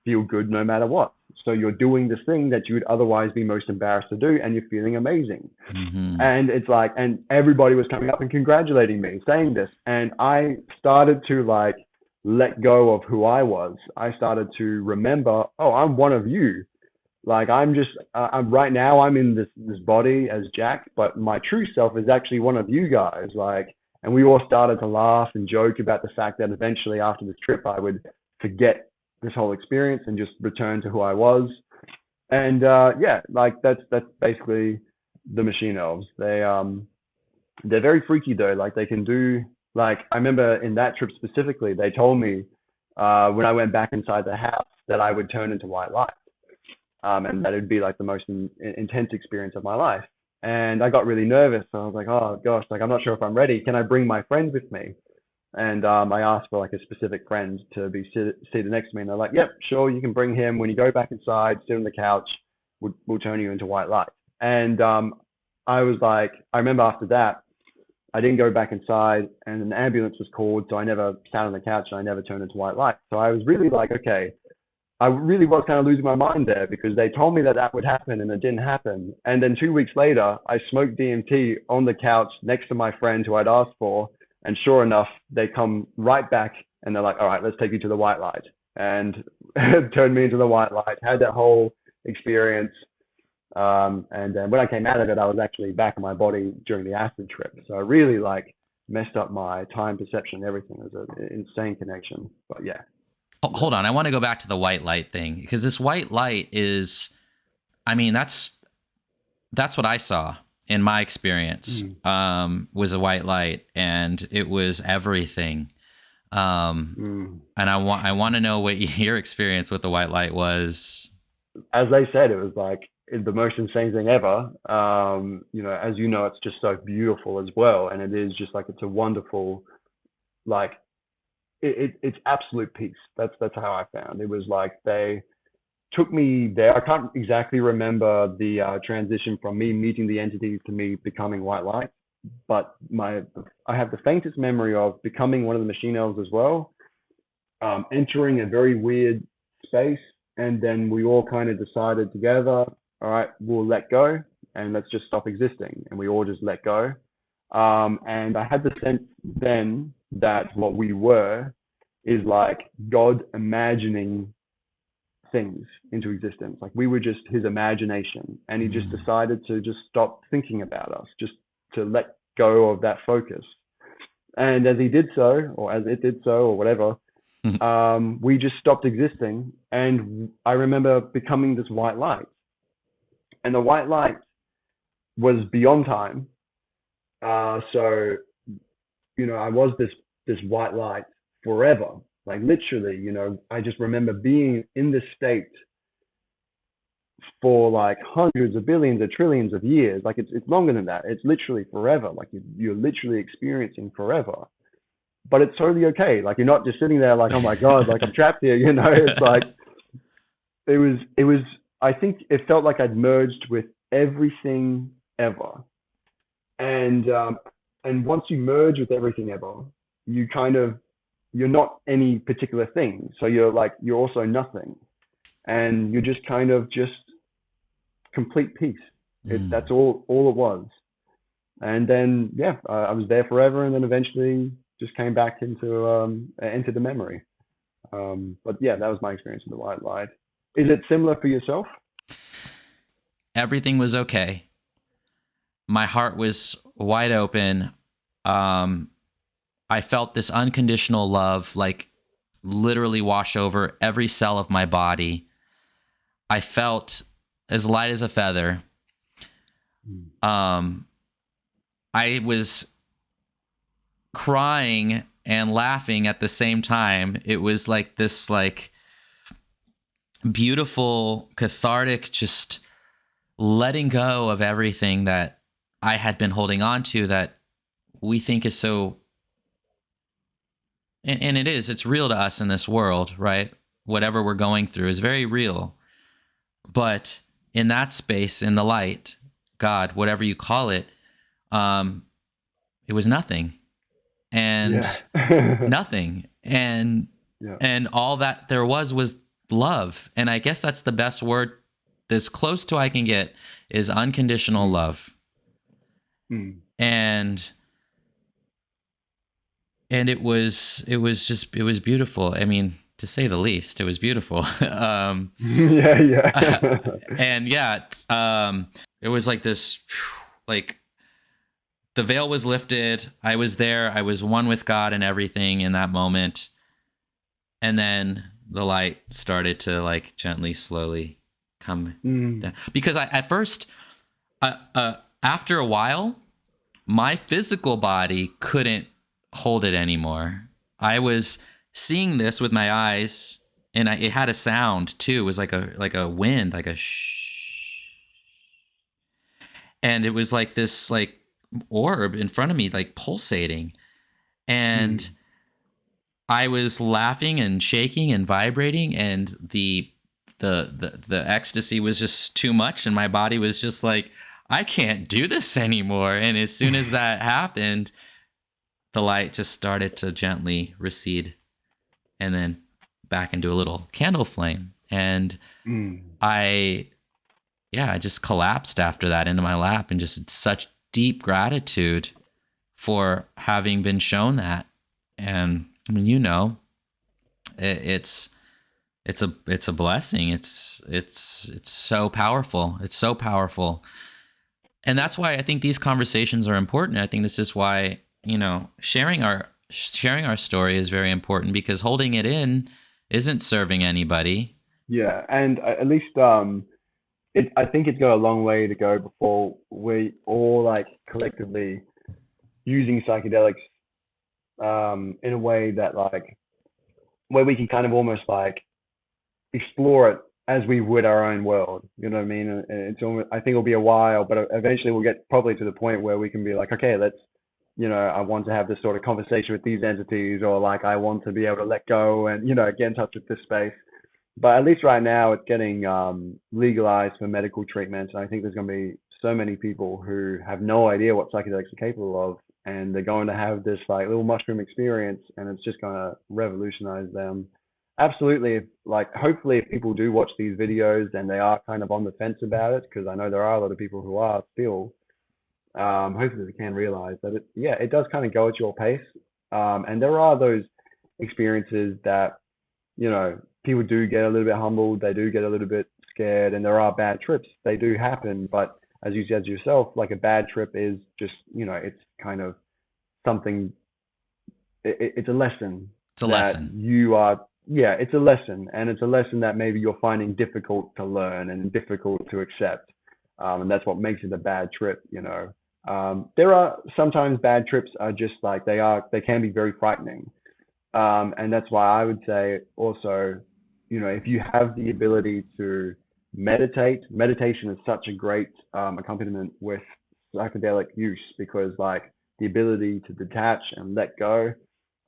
feel good no matter what. So you're doing this thing that you would otherwise be most embarrassed to do, and you're feeling amazing. Hmm. And it's like, and everybody was coming up and congratulating me, saying this. And I started to like let go of who I was. I started to remember, oh, I'm one of you. Like I'm just, I'm right now, I'm in this body as Jack, but my true self is actually one of you guys. Like, and we all started to laugh and joke about the fact that eventually after this trip, I would forget this whole experience and just return to who I was. And yeah, like that's basically the machine elves. They're very freaky though. Like they can do, like I remember in that trip specifically, they told me when I went back inside the house that I would turn into white light, and that it'd be like the most intense experience of my life. And I got really nervous. So I was like, oh gosh, like I'm not sure if I'm ready. Can I bring my friends with me? And I asked for like a specific friend to be seated next to me, and they're like, "Yep, sure, you can bring him. When you go back inside, sit on the couch. We'll turn you into white light." And I was like, I remember after that, I didn't go back inside, and an ambulance was called, so I never sat on the couch, and I never turned into white light. So I was really like, okay, I really was kind of losing my mind there, because they told me that that would happen, and it didn't happen. And then 2 weeks later, I smoked DMT on the couch next to my friend who I'd asked for. And sure enough, they come right back and they're like, all right, let's take you to the white light. and turned me into the white light. Had that whole experience. And then when I came out of it, I was actually back in my body during the acid trip. So I really like messed up my time perception and everything. It was an insane connection. But yeah. Hold on. I want to go back to the white light thing, because this white light is, I mean, that's what I saw in my experience, was a white light, and it was everything. And I want to know what your experience with the white light was. As they said, it was like the most insane thing ever. As you know, it's just so beautiful as well. And it is just like, it's a wonderful, like, it's absolute peace. That's how I found. It was like they took me there. I can't exactly remember the transition from me meeting the entities to me becoming white light, but I have the faintest memory of becoming one of the machine elves as well, entering a very weird space, and then we all kind of decided together, all right, we'll let go and let's just stop existing, and we all just let go. And I had the sense then that what we were is like God imagining things into existence. Like we were just his imagination, and he just decided to just stop thinking about us, just to let go of that focus. And as he did so, or as it did so, or whatever, we just stopped existing. And I remember becoming this white light. And the white light was beyond time. So, I was this white light forever. Like literally, I just remember being in this state for like hundreds of billions of trillions of years. Like it's longer than that. It's literally forever. Like you're literally experiencing forever. But it's totally okay. Like you're not just sitting there like, oh my God, like I'm trapped here. It's like it was. I think it felt like I'd merged with everything ever. And once you merge with everything ever, you're not any particular thing. So you're also nothing. And you're just kind of just complete peace. That's all it was. And then, I was there forever, and then eventually just came back into the memory. But yeah, that was my experience with the white light. Is it similar for yourself? Everything was okay. My heart was wide open. I felt this unconditional love, like literally wash over every cell of my body. I felt as light as a feather. I was crying and laughing at the same time. It was like this, like beautiful, cathartic, just letting go of everything that I had been holding on to that we think is so, and it's real to us in this world, right? Whatever we're going through is very real. But in that space, in the light, God, whatever you call it, it was nothing. And nothing. And all that there was love. And I guess that's the best word, as close to I can get, is unconditional love. And it was beautiful. I mean, to say the least, it was beautiful. And it was like this, like the veil was lifted. I was there. I was one with God and everything in that moment. And then the light started to like gently, slowly come down. Because at first, after a while, my physical body couldn't hold it anymore. I was seeing this with my eyes, and it had a sound too. It was like a wind, like a shh. And it was like this like orb in front of me, like pulsating. And I was laughing and shaking and vibrating, and the ecstasy was just too much, and my body was just like, I can't do this anymore. And as soon as that happened, the light just started to gently recede and then back into a little candle flame. And I just collapsed after that into my lap, and just such deep gratitude for having been shown that. And I mean, it's It's a blessing. It's so powerful. It's so powerful. And that's why I think these conversations are important. I think this is why, sharing our story is very important, because holding it in isn't serving anybody. Yeah, and at least I think it's got a long way to go before we all like collectively using psychedelics in a way that like where we can kind of almost like explore it as we would our own world. You know what I mean? And it's almost, I think it'll be a while, but eventually we'll get probably to the point where we can be like, okay, let's, I want to have this sort of conversation with these entities, or like I want to be able to let go and, get in touch with this space. But at least right now it's getting legalized for medical treatments. And I think there's going to be so many people who have no idea what psychedelics are capable of. And they're going to have this like little mushroom experience, and it's just going to revolutionize them. Absolutely. Like, hopefully, if people do watch these videos and they are kind of on the fence about it, because I know there are a lot of people who are still, hopefully they can realize that it does kind of go at your pace. And there are those experiences that, people do get a little bit humbled, they do get a little bit scared, and there are bad trips. They do happen. But as you said yourself, like a bad trip is just, it's kind of something, it's a lesson It's a that lesson. you are, yeah, it's a lesson. And it's a lesson that maybe you're finding difficult to learn and difficult to accept. And that's what makes it a bad trip. There are sometimes bad trips are just like they can be very frightening. And that's why I would say also, if you have the ability to meditation is such a great accompaniment with psychedelic use, because like the ability to detach and let go,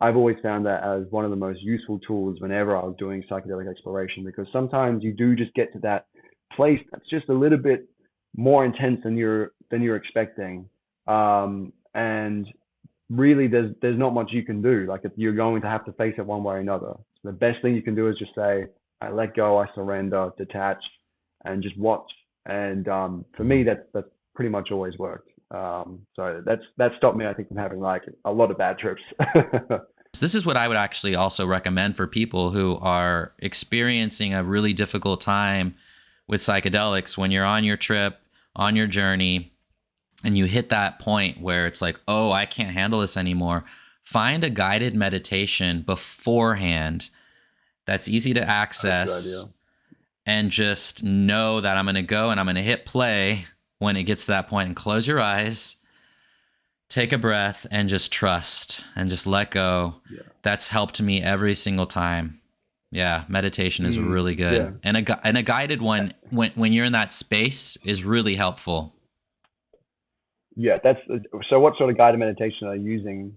I've always found that as one of the most useful tools whenever I was doing psychedelic exploration, because sometimes you do just get to that place that's just a little bit more intense than you're expecting. And really there's not much you can do. Like, if you're going to have to face it one way or another. So the best thing you can do is just say, I let go, I surrender, detach, and just watch. And for me, that's pretty much always worked. So that stopped me, I think, from having like a lot of bad trips. So this is what I would actually also recommend for people who are experiencing a really difficult time with psychedelics. When you're on your trip, on your journey, and you hit that point where it's like, oh, I can't handle this anymore, find a guided meditation beforehand that's easy to That's a good access, idea. and just know that I'm going to go and I'm going to hit play when it gets to that point, and close your eyes, take a breath, and just trust and just let go. Yeah. That's helped me every single time. Yeah, meditation is really Yeah. good. And a guided one when you're in that space is really helpful. Yeah. So what sort of guided meditation are you using?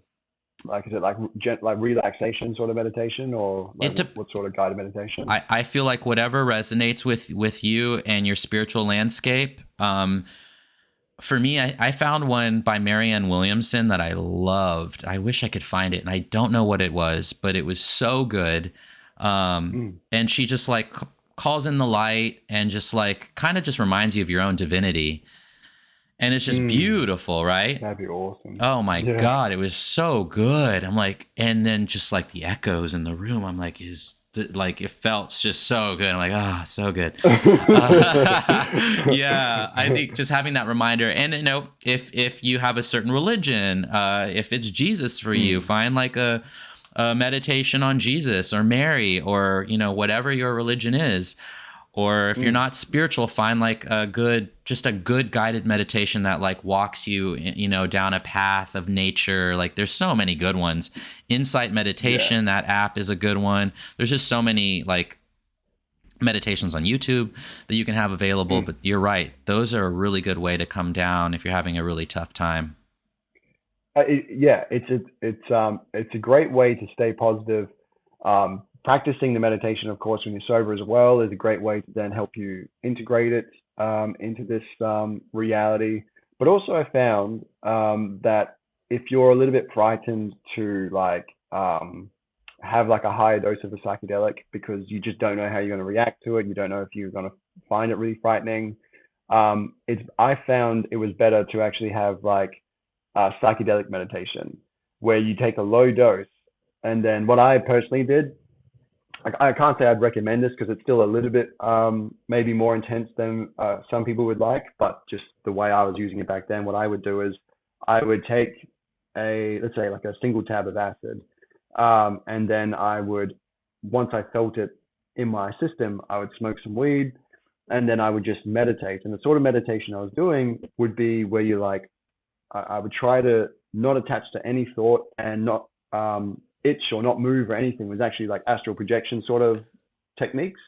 Like, is it like like relaxation sort of meditation, or like It de- what sort of guided meditation? I feel like whatever resonates with you and your spiritual landscape. For me, I found one by Marianne Williamson that I loved. I wish I could find it, and I don't know what it was, but it was so good. Mm, And she just like calls in the light and just like kind of just reminds you of your own divinity. And it's just mm, beautiful, right? that'd be awesome. Oh my Yeah. God, it was so good. I'm like, and then just like the echoes in the room, I'm like, like it felt just so good. I'm like, ah, so good. Yeah, I think just having that reminder, and if you have a certain religion, if it's Jesus for you, Mm, find like a meditation on Jesus or Mary, or whatever your religion is. Or if you're mm, not spiritual, find like just a good guided meditation that like walks you, down a path of nature. Like, there's so many good ones. Insight yeah. Meditation, that app is a good one. There's just so many like meditations on YouTube that you can have available. Mm. But you're right; those are a really good way to come down if you're having a really tough time. Yeah, it's a great way to stay positive. Practicing the meditation, of course, when you're sober as well, is a great way to then help you integrate it into this reality. But also, I found that if you're a little bit frightened to like have like a higher dose of a psychedelic, because you just don't know how you're going to react to it, you don't know if you're going to find it really frightening. I found it was better to actually have like psychedelic meditation, where you take a low dose. And then what I personally did, I can't say I'd recommend this because it's still a little bit maybe more intense than some people would like, but just the way I was using it back then, what I would do is I would take let's say like a single tab of acid, and then I would, once I felt it in my system, I would smoke some weed, and then I would just meditate. And the sort of meditation I was doing would be where you like, I would try to not attach to any thought and not itch or not move or anything. It was actually like astral projection sort of techniques.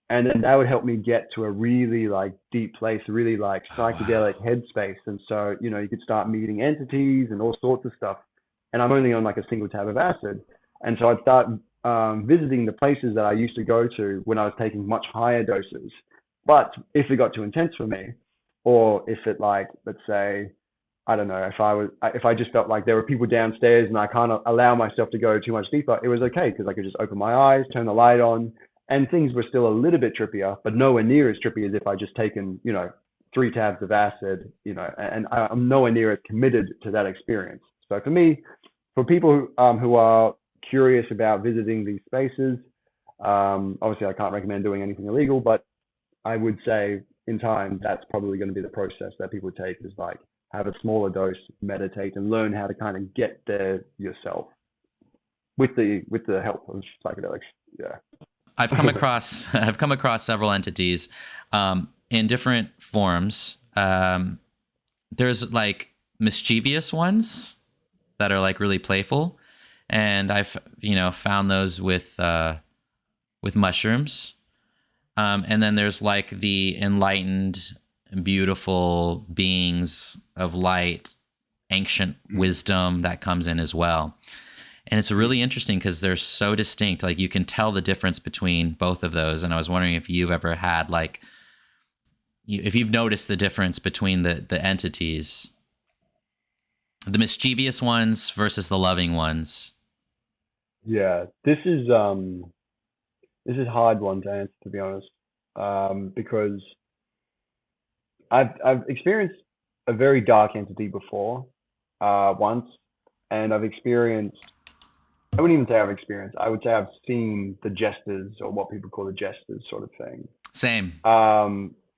And then that would help me get to a really like deep place, really like psychedelic headspace. And so, you know, you could start meeting entities and all sorts of stuff. And I'm only on like a single tab of acid. And so I'd start visiting the places that I used to go to when I was taking much higher doses. But if it got too intense for me, or if it like, let's say, I don't know, if I just felt like there were people downstairs and I can't allow myself to go too much deeper, it was okay because I could just open my eyes, turn the light on, and things were still a little bit trippier, but nowhere near as trippy as if I just taken, you know, 3 tabs of acid, you know, and I'm nowhere near as committed to that experience. So for me, for people who are curious about visiting these spaces, obviously I can't recommend doing anything illegal, but I would say in time, that's probably going to be the process that people take, is like have a smaller dose, meditate, and learn how to kind of get there yourself with the help of psychedelics. Yeah. I've come across several entities in different forms. There's like mischievous ones that are like really playful, and I've found those with mushrooms. And then there's like the enlightened, beautiful beings of light, ancient wisdom that comes in as well. And it's really interesting because they're so distinct. Like you can tell the difference between both of those. And I was wondering if you've ever had if you've noticed the difference between the entities, the mischievous ones versus the loving ones. Yeah, this is a hard one to answer, to be honest, because I've experienced a very dark entity before, once, and I wouldn't even say I've experienced. I would say I've seen the jesters, or what people call the jesters, sort of thing. Same.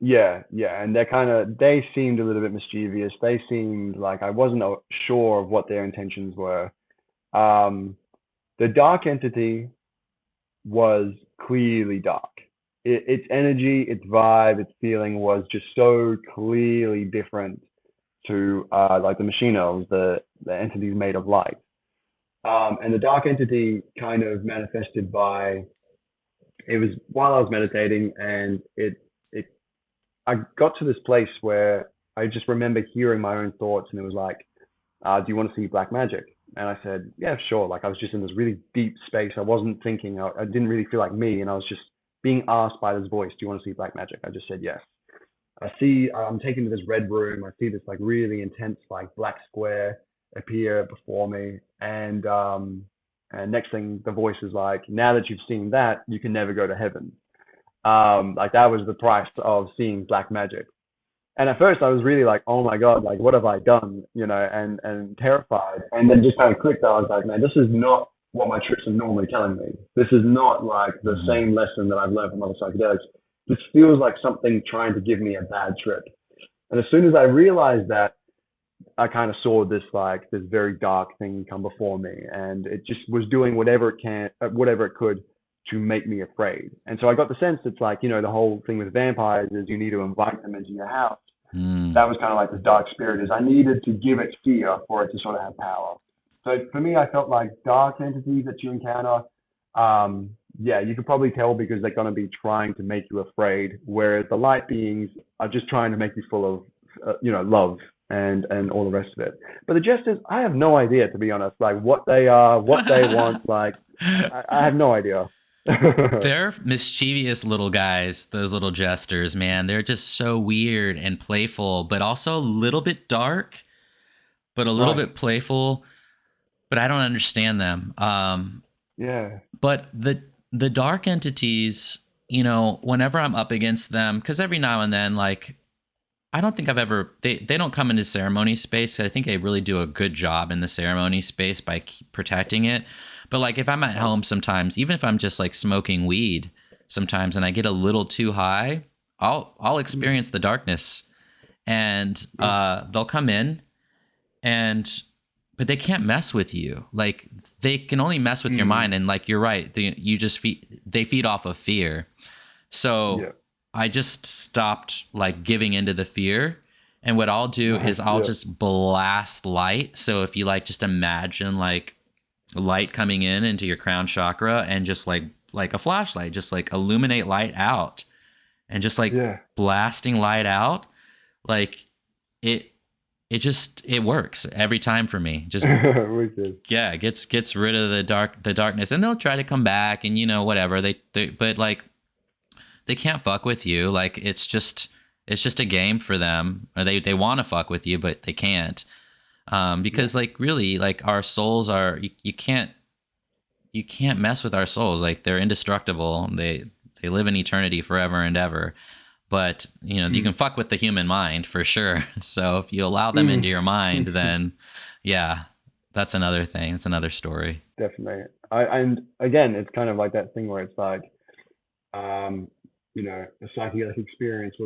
Yeah, and they seemed a little bit mischievous. They seemed like I wasn't sure of what their intentions were. The dark entity was clearly dark. Its energy, its vibe, its feeling was just so clearly different to like the machine elves, the entities made of light. And the dark entity kind of manifested it was while I was meditating, and I got to this place where I just remember hearing my own thoughts, and it was like, do you want to see black magic? And I said, yeah, sure. Like I was just in this really deep space. I wasn't thinking, I didn't really feel like me. And I was just being asked by this voice, do you want to see black magic? I just said, yes. I'm taken to this red room. I see this like really intense, like black square appear before me. And next thing the voice is like, now that you've seen that, you can never go to heaven. Like that was the price of seeing black magic. And at first I was really like, oh my God, like what have I done? You know, and terrified. And then just kind of clicked. I was like, man, this is not what my trips are normally telling me. This is not like the same lesson that I've learned from other psychedelics. This feels like something trying to give me a bad trip. And as soon as I realized that, I kind of saw this very dark thing come before me, and it just was doing whatever it could to make me afraid. And so I got the sense it's like, you know, the whole thing with vampires is you need to invite them into your house. That was kind of like the dark spirit, is I needed to give it fear for it to sort of have power. So for me, I felt like dark entities that you encounter, you could probably tell because they're going to be trying to make you afraid, whereas the light beings are just trying to make you full of, love and all the rest of it. But the jesters, I have no idea, to be honest, like what they are, what they want. Like, I have no idea. They're mischievous little guys, those little jesters, man. They're just so weird and playful, but also a little bit dark, but a little bit playful. But I don't understand them. But the dark entities, you know, whenever I'm up against them, because every now and then, like, I don't think I've ever they don't come into ceremony space. I think they really do a good job in the ceremony space by protecting it. But like if I'm at Right. home sometimes, even if I'm just like smoking weed sometimes and I get a little too high, I'll Mm. experience the darkness, and Yeah. they'll come in, and but they can't mess with you. Like they can only mess with your Mm. mind, and like you're right, they feed off of fear. So Yeah. I just stopped like giving into the fear. And what I'll do Right. is I'll Yeah. just blast light. So if you like just imagine like light coming in into your crown chakra, and just like a flashlight, just like illuminate light out, and just like Yeah. blasting light out, like it it works every time for me. Just Wicked. yeah, gets rid of the darkness, and they'll try to come back, and whatever they but like they can't fuck with you. Like it's just a game for them. Or they want to fuck with you, but they can't. Yeah. Because like really, like our souls are you can't mess with our souls. Like they're indestructible. They live in eternity forever and ever. But you can Mm. fuck with the human mind for sure. So if you allow them Mm. into your mind, then yeah, that's another thing. It's another story. Definitely. And again, it's kind of like that thing where it's like, um, a psychedelic experience,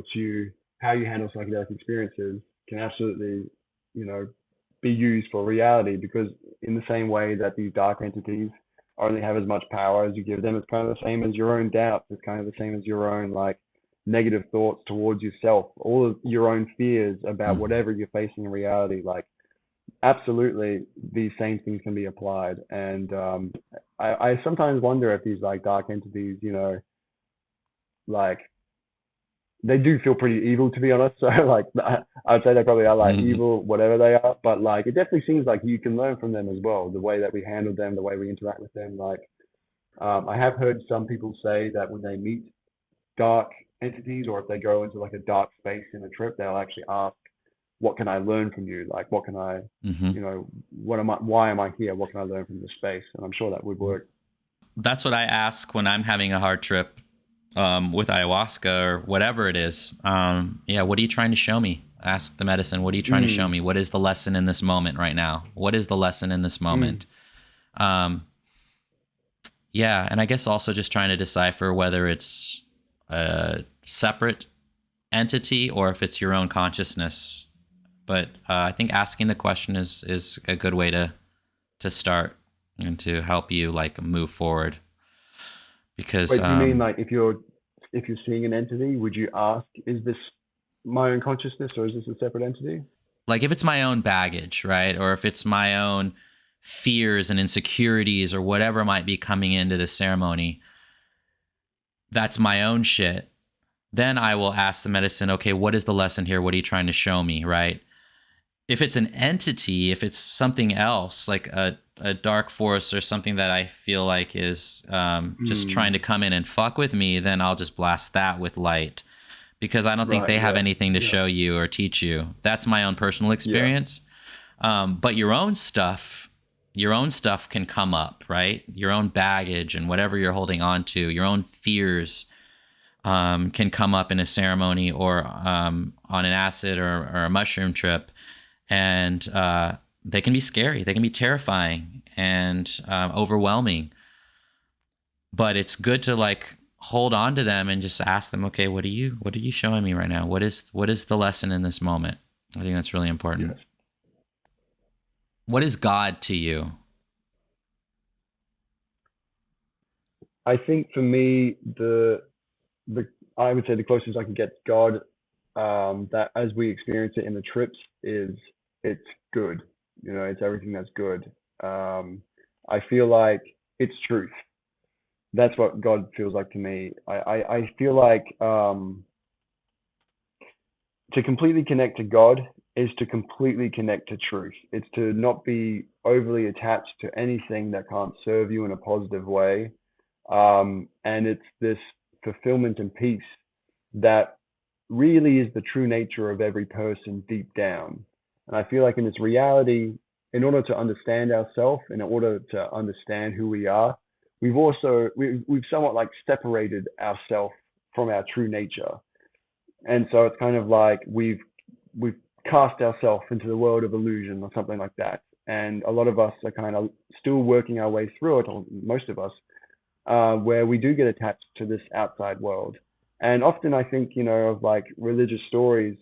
how you handle psychedelic experiences can absolutely, you know, be used for reality, because in the same way that these dark entities only have as much power as you give them, it's kind of the same as your own doubts. It's kind of the same as your own like negative thoughts towards yourself, all of your own fears about Mm. whatever you're facing in reality. Like absolutely, these same things can be applied. And I sometimes wonder if these like dark entities, like they do feel pretty evil, to be honest. So like I'd say they probably are like Mhm. evil, whatever they are. But like it definitely seems like you can learn from them as well, the way that we handle them, the way we interact with them. Like I have heard some people say that when they meet dark entities, or if they go into like a dark space in a trip, they'll actually ask, "What can I learn from you? Like, what can I, Mhm. what am I? Why am I here? What can I learn from this space?" And I'm sure that would work. That's what I ask when I'm having a hard trip, with ayahuasca or whatever it is. Yeah, what are you trying to show me? Ask the medicine. What are you trying to show Mm, me? What is the lesson in this moment right now? What is the lesson in this mm, moment? Um, yeah, and I guess also just trying to decipher whether it's a separate entity or if it's your own consciousness. But I think asking the question is a good way to start and to help you like move forward. Because Wait, do you mean like if you're seeing an entity, would you ask, "Is this my own consciousness, or is this a separate entity?" like if it's my own baggage, right? Or if it's my own fears and insecurities or whatever might be coming into the ceremony, that's my own shit. Then I will ask the medicine, okay, what is the lesson here? What are you trying to show me, right? If it's an entity, if it's something else, like a dark force or something that I feel like is just trying Mm, to come in and fuck with me, then I'll just blast that with light, because I don't think right. they have Yeah. anything to Yeah. show you or teach you. That's my own personal Yeah. experience. But your own stuff can come up, right? Your own baggage and whatever you're holding on to, your own fears can come up in a ceremony or on an acid or a mushroom trip, and they can be scary. They can be terrifying and overwhelming. But it's good to like hold on to them and just ask them, okay, what are you showing me right now? What is the lesson in this moment? I think that's really important. Yes. What is God to you? I think for me, the I would say the closest I can get to God, that as we experience it in the trips, is it's good. It's everything that's good. Um, I feel like it's truth. That's what God feels like to me. I feel like to completely connect to God is to completely connect to truth. It's to not be overly attached to anything that can't serve you in a positive way. And it's this fulfillment and peace that really is the true nature of every person deep down. And I feel like in this reality, in order to understand ourselves, in order to understand who we are, we've somewhat like separated ourselves from our true nature. And so it's kind of like we've we've cast ourselves into the world of illusion or something like that. And a lot of us are kind of still working our way through it, or most of us, where we do get attached to this outside world. And often I think, of like religious stories,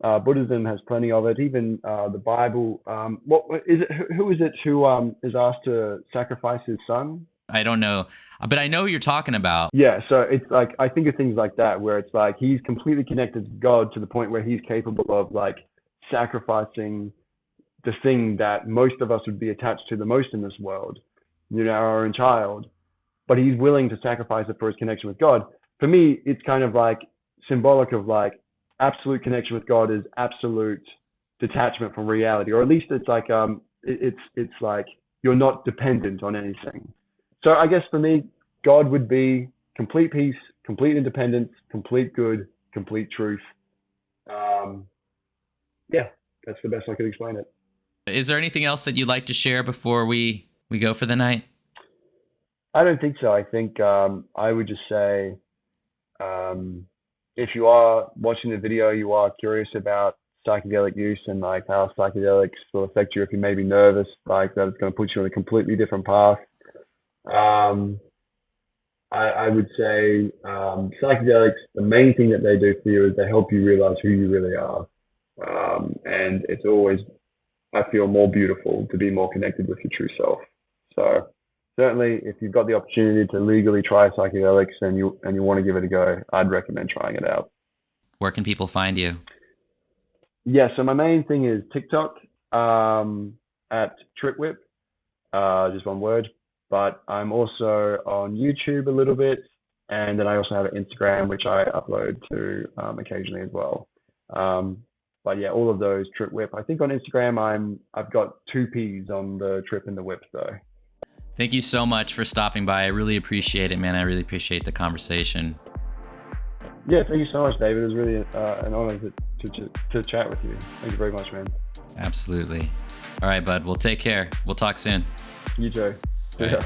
Buddhism has plenty of it, even the Bible. What is it? Who is it who is asked to sacrifice his son? I don't know, but I know who you're talking about. Yeah, so it's like I think of things like that where it's like he's completely connected to God to the point where he's capable of like sacrificing the thing that most of us would be attached to the most in this world, our own child, but he's willing to sacrifice it for his connection with God. For me, it's kind of like symbolic of like absolute connection with God is absolute detachment from reality, or at least it's like it's like you're not dependent on anything. So I guess for me, God would be complete peace, complete independence, complete good, complete truth. Yeah, that's the best I could explain it. Is there anything else that you'd like to share before we go for the night? I don't think so. I think I would just say, if you are watching the video, you are curious about psychedelic use and like how psychedelics will affect you if you may be nervous, like that it's going to put you on a completely different path. I would say psychedelics, the main thing that they do for you is they help you realize who you really are. And it's always, I feel, more beautiful to be more connected with your true self. So certainly, if you've got the opportunity to legally try psychedelics and you want to give it a go, I'd recommend trying it out. Where can people find you? Yeah, so my main thing is TikTok at TripWhip, just one word. But I'm also on YouTube a little bit, and then I also have an Instagram which I upload to occasionally as well. But yeah, all of those TripWhip. I think on Instagram I've got 2 P's on the trip and the whip though. Thank you so much for stopping by. I really appreciate it, man. I really appreciate the conversation. Yeah, thank you so much, David. It was really an honor to chat with you. Thank you very much, man. Absolutely. All right, bud. Well, take care. We'll talk soon. You too. All right.